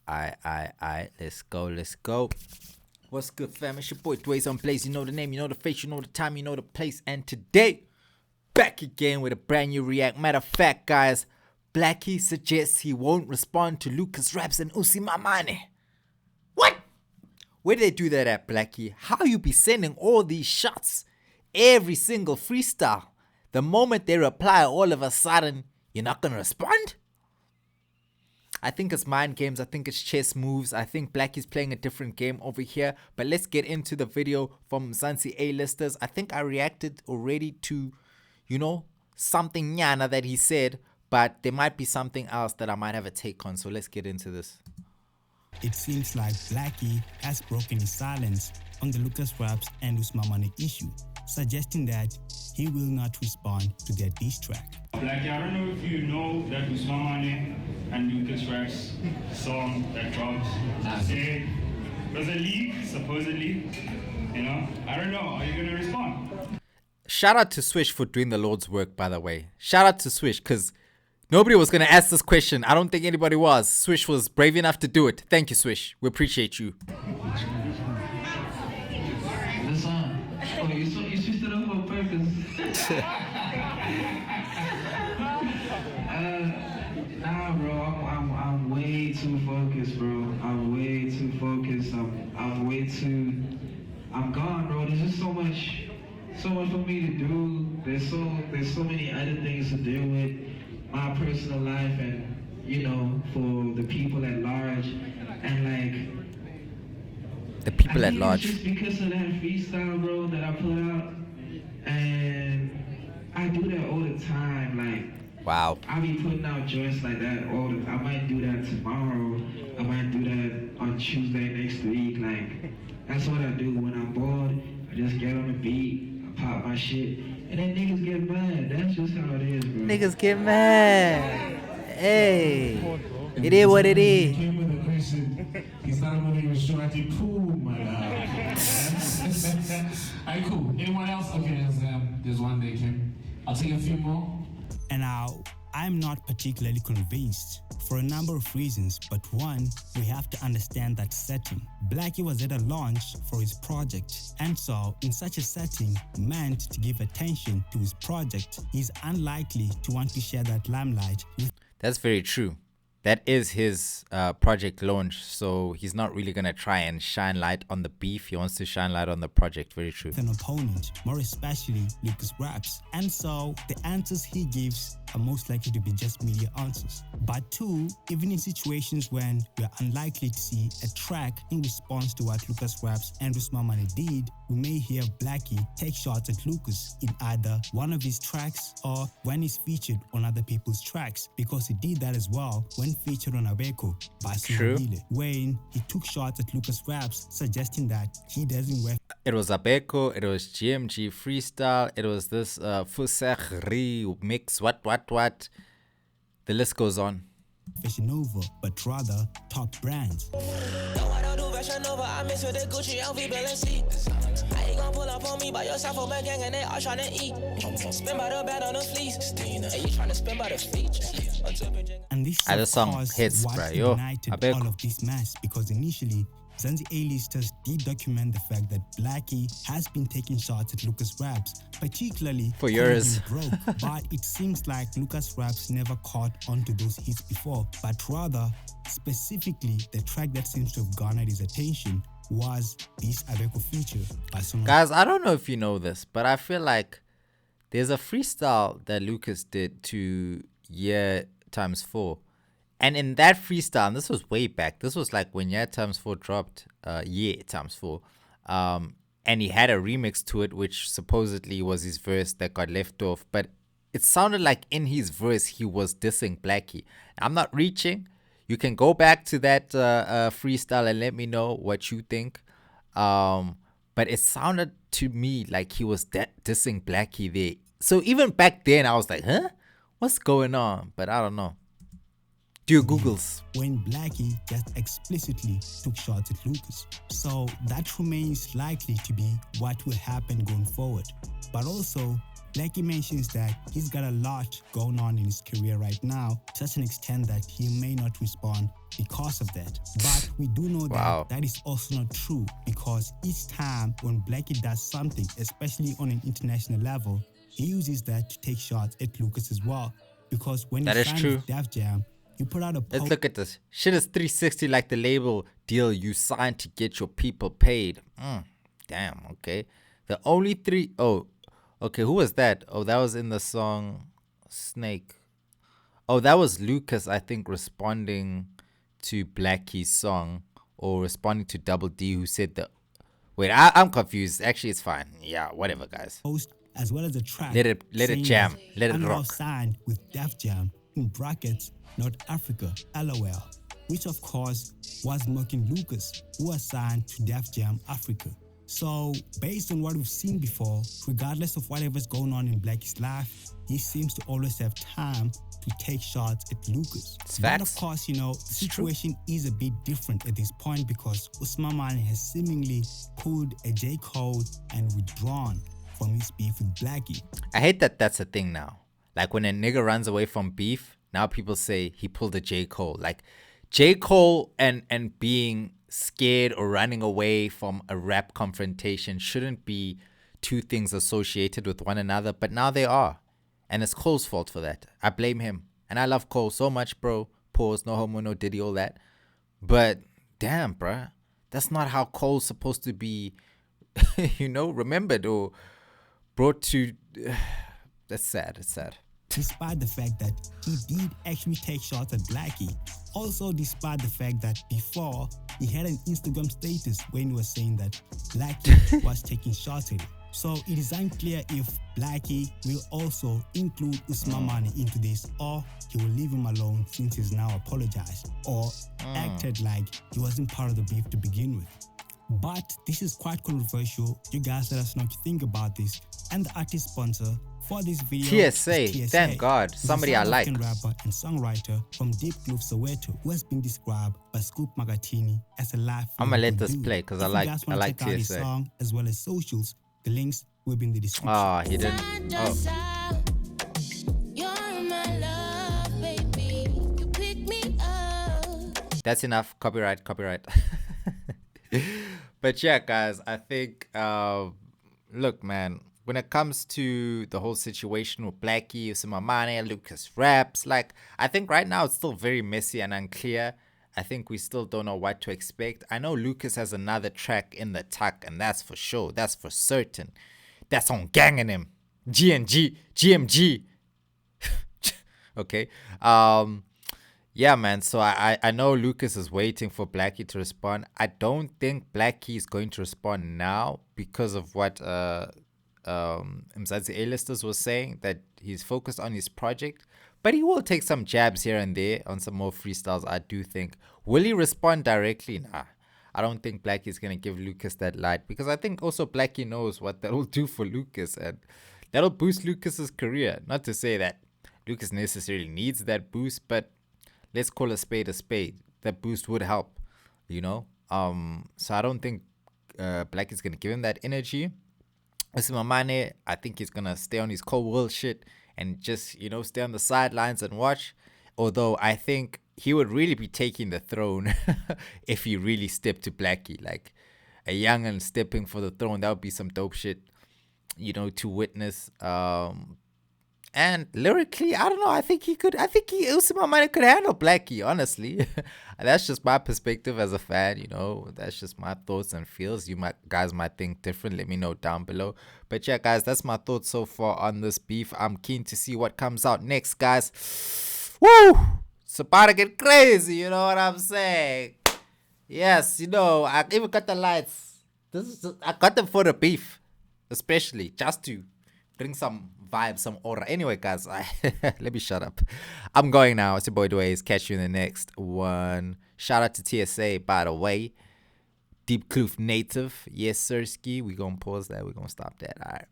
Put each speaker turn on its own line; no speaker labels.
Let's go. What's good, fam? It's your boy Dwayze on Blaze. You know the name, you know the face, you know the time, you know the place. And today, back again with a brand new react. Matter of fact, guys, Blxckie suggests he won't respond to LUCASRAPS and USIMAMANE. What? Where did they do that at, Blxckie? How you be sending all these shots? Every single freestyle. The moment they reply, all of a sudden, you're not gonna respond? I think it's mind games. I think it's chess moves. I think Blxckie's playing a different game over here. But let's get into the video from Mzansi A-listers. I think I reacted already to, you know, something nyana that he said. But there might be something else that I might have a take on. So let's get into this.
It seems like Blxckie has broken his silence on the LUCASRAPS and USIMAMANE issue, suggesting that he will not respond to their diss track.
Blxckie, I don't know if you know that USIMAMANE and LUCASRAPS song that dropped today was a leak, supposedly. You know, I don't know. Are you gonna respond?
Shout out to Swish for doing the Lord's work, by the way. Shout out to Swish, because nobody was gonna ask this question. I don't think anybody was. Swish was brave enough to do it. Thank you, Swish. We appreciate you.
You switched it up on purpose. Nah, bro, I'm way too focused, bro. I'm way too focused. I'm gone, bro. There's just so much for me to do. There's so many other things to deal with. My personal life and, you know, for the people at large. And like,
the people at large.
It's just because of that freestyle, bro, that I put out. And I do that all the time. Like,
wow.
I be putting out joints like that all the time. I might do that tomorrow. I might do that on Tuesday next week. Like, that's what I do when I'm bored. I just get on the beat, I pop my shit, and then niggas get mad. That's just how it is, bro.
Niggas get mad. Hey, it is what it is.
Came with a question. He started when he was short. He cool, my Alright, cool. Anyone else? Okay, there's one day, Kim. I'll take a few more.
And now, I'm not particularly convinced for a number of reasons, but one, we have to understand that setting. Blxckie was at a launch for his project, and so in such a setting, meant to give attention to his project, he's unlikely to want to share that limelight with.
That's very true. That is his project launch, so he's not really going to try and shine light on the beef. He wants to shine light on the project. Very true.
An opponent, more especially LUCASRAPS. And so the answers he gives are most likely to be just media answers. But two, even in situations when we are unlikely to see a track in response to what LUCASRAPS and USIMAMANE did, we may hear Blxckie take shots at Lucas in either one of his tracks or when he's featured on other people's tracks, because he did that as well when featured on Abeko by Sumabile, when he took shots at LUCASRAPS, suggesting that he doesn't work.
It was Abeko, it was GMG Freestyle, it was this Fusegri mix, what. The list goes on.
Fashion over, but rather top brands.
No, I don't do fashion over. I mix with the Gucci, LV, Blxckie. I ain't gon' pull up on me by yourself for my gang and they all tryna eat. Spin by the bed on the fleece. Hey, you tryna spin by the feet.
And this
song hits, bro. Yo,
ignited all of this mess, because initially Mzansi A-listers did document the fact that Blxckie has been taking shots at LUCASRAPS, particularly
for years.
But it seems like LUCASRAPS never caught onto those hits before, but rather, specifically, the track that seems to have garnered his attention was this Abeko feature by someone.
Guys, I don't know if you know this, but I feel like there's a freestyle that Lucas did to Year Times 4. And in that freestyle, and this was way back, this was like when Year Times 4 dropped, Year Times 4, and he had a remix to it, which supposedly was his verse that got left off, but it sounded like in his verse, he was dissing Blxckie. I'm not reaching. You can go back to that freestyle and let me know what you think. But it sounded to me like he was dissing Blxckie there. So even back then, I was like, huh? What's going on? But I don't know. Do your Googles.
When Blxckie just explicitly took shots at Lucas. So that remains likely to be what will happen going forward. But also, Blxckie mentions that he's got a lot going on in his career right now, to such an extent that he may not respond because of that. But we do know that that is also not true, because each time when Blxckie does something, especially on an international level, he uses that to take shots at Lucas as well. Because when he signed with Def Jam, he put out a post.
Let's look at this. Shit is 360 like the label deal you signed to get your people paid. Damn, okay. The only three... Oh, okay, who was that? Oh, that was in the song Snake. Oh, that was Lucas, I think, responding to Blxckie's song, or responding to Double D, who said that... Wait, I'm confused. Actually, it's fine. Yeah, whatever, guys.
Post, as well as a track.
Let it jam. Let it rock.
Signed with Def Jam, in brackets, North Africa, LOL, which of course was mocking Lucas, who was signed to Def Jam Africa. So, based on what we've seen before, regardless of whatever's going on in Blxckie's life, he seems to always have time to take shots at Lucas. But of course, you know, the situation is a bit different at this point, because Usimamane has seemingly pulled a J. Cole and withdrawn from his beef with Blxckie.
I hate that that's a thing now. Like when a nigga runs away from beef, now people say he pulled a J. Cole. Like J. Cole and being scared or running away from a rap confrontation shouldn't be two things associated with one another, but now they are. And it's Cole's fault for that. I blame him. And I love Cole so much, bro. Pause, no homo, no diddy, all that. But damn, bruh. That's not how Cole's supposed to be, you know, remembered or brought to... That's sad. It's sad.
Despite the fact that he did actually take shots at Blxckie. Also, despite the fact that before, he had an Instagram status when he was saying that Blxckie was taking shots at him. So it is unclear if Blxckie will also include Usimamane into this, or he will leave him alone since he's now apologized, or acted like he wasn't part of the beef to begin with. But this is quite controversial. You guys let us know what you think about this. And the artist sponsor for this video
TSA. Thank God, somebody I like.
Rapper and songwriter from Deep Blue, Soweto, who has been described by Scoop Magatini as a life.
I'm gonna let this play because I like
check out his song as well as socials. The links will be in the description.
Oh, he didn't. Oh. That's enough. Copyright. But yeah, guys, I think, look, man, when it comes to the whole situation with Blxckie, Usimamane, LUCASRAPS, like, I think right now it's still very messy and unclear. I think we still don't know what to expect. I know Lucas has another track in the tuck, and that's for sure. That's for certain. That's on Gangin' Him. GMG. Okay. Yeah, man. So I know Lucas is waiting for Blxckie to respond. I don't think Blxckie is going to respond now because of what Mzansi A-listers was saying, that he's focused on his project. But he will take some jabs here and there on some more freestyles, I do think. Will he respond directly? Nah. I don't think Blxckie is going to give Lucas that light, because I think also Blxckie knows what that will do for Lucas, and that'll boost Lucas's career. Not to say that Lucas necessarily needs that boost, but let's call a spade a spade. That boost would help, you know. So I don't think Blxckie's going to give him that energy. Usimamane, I think he's going to stay on his cold world shit and just, you know, stay on the sidelines and watch. Although I think he would really be taking the throne if he really stepped to Blxckie. Like a young'un stepping for the throne, that would be some dope shit, you know, to witness. And lyrically, I don't know. I think Usimamane could handle Blxckie, honestly. That's just my perspective as a fan, you know. That's just my thoughts and feels. Guys might think different. Let me know down below. But yeah, guys, that's my thoughts so far on this beef. I'm keen to see what comes out next, guys. Woo! It's about to get crazy, you know what I'm saying? Yes, you know, I even got the lights. I got them for the beef, especially just to bring some vibe, some aura. Anyway, guys, let me shut up. I'm going now. It's your boy Dwayze. Catch you in the next one. Shout out to TSA, by the way. Deep Kloof native. Yes, sirski. We're going to pause that. We're going to stop that. All right.